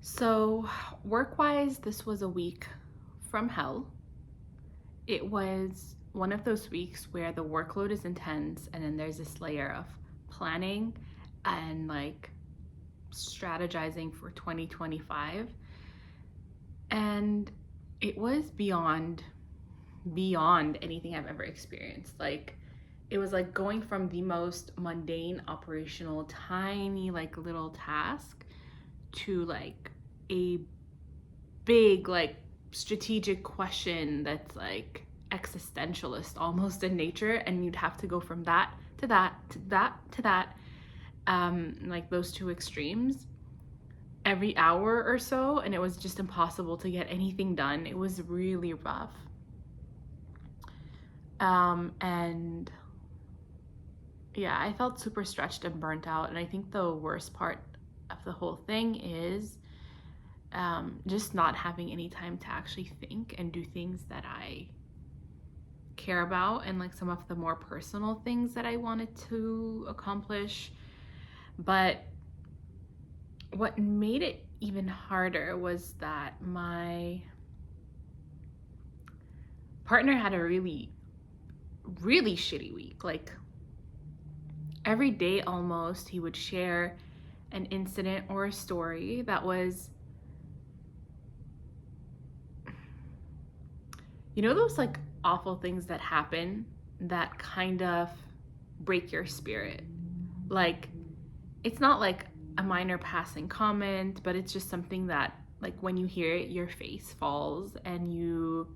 So, work-wise, this was a week from hell. It was one of those weeks where the workload is intense and then there's this layer of planning and strategizing for 2025. And it was beyond anything I've ever experienced. It was like going from the most mundane operational tiny little task to a big strategic question that's existentialist almost in nature, and you'd have to go from that to that to that to that, like those two extremes every hour or so, and it was just impossible to get anything done. It was really rough. And yeah, I felt super stretched and burnt out, and I think the worst part of the whole thing is just not having any time to actually think and do things that I care about, and some of the more personal things that I wanted to accomplish. But what made it even harder was that my partner had a really, really shitty week. Every day almost, he would share an incident or a story that was, those awful things that happen that kind of break your spirit. It's not like a minor passing comment, but it's just something that when you hear it, your face falls, and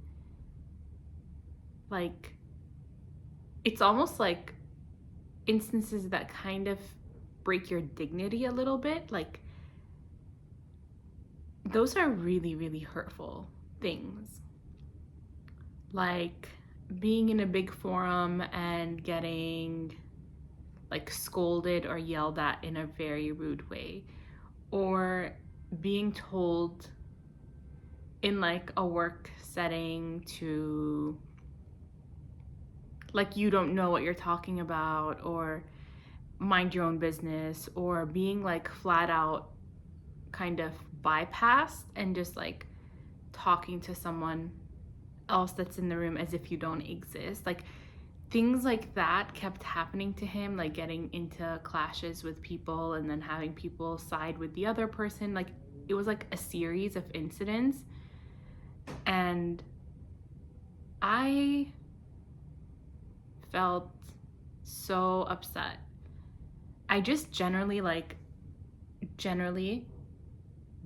it's almost like instances that kind of break your dignity a little bit. Those are really, really hurtful things. Being in a big forum and getting scolded or yelled at in a very rude way, or being told in a work setting to you don't know what you're talking about, or mind your own business, or being flat out kind of bypassed and just talking to someone else that's in the room as if you don't exist. Things like that kept happening to him, getting into clashes with people and then having people side with the other person. It was a series of incidents, and I felt so upset. I just generally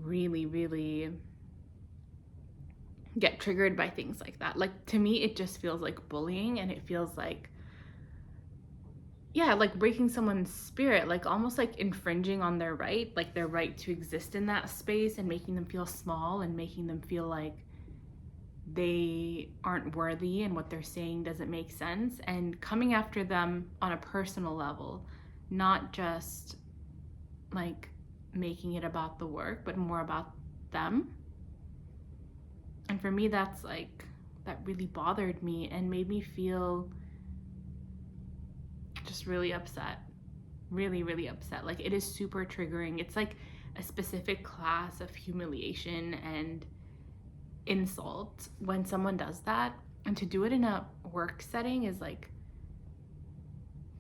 really, really get triggered by things like that. To me, it just feels like bullying, and it feels breaking someone's spirit, almost infringing on their right, their right to exist in that space, and making them feel small and making them feel like they aren't worthy and what they're saying doesn't make sense, and coming after them on a personal level, not just making it about the work, but more about them. And for me, that really bothered me and made me feel just really upset. Really, really upset. It is super triggering. It's a specific class of humiliation and insult when someone does that. And to do it in a work setting is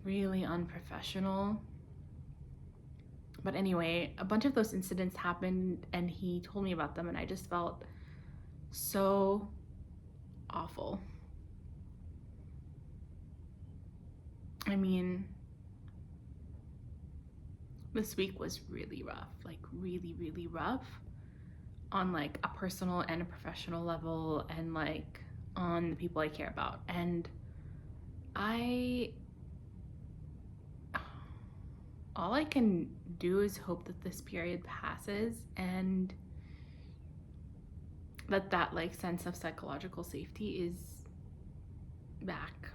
really unprofessional. But anyway, a bunch of those incidents happened, and he told me about them, and I just felt so awful. I mean, this week was really rough, really, really rough on a personal and a professional level, and on the people I care about. And all I can do is hope that this period passes, and that sense of psychological safety is back.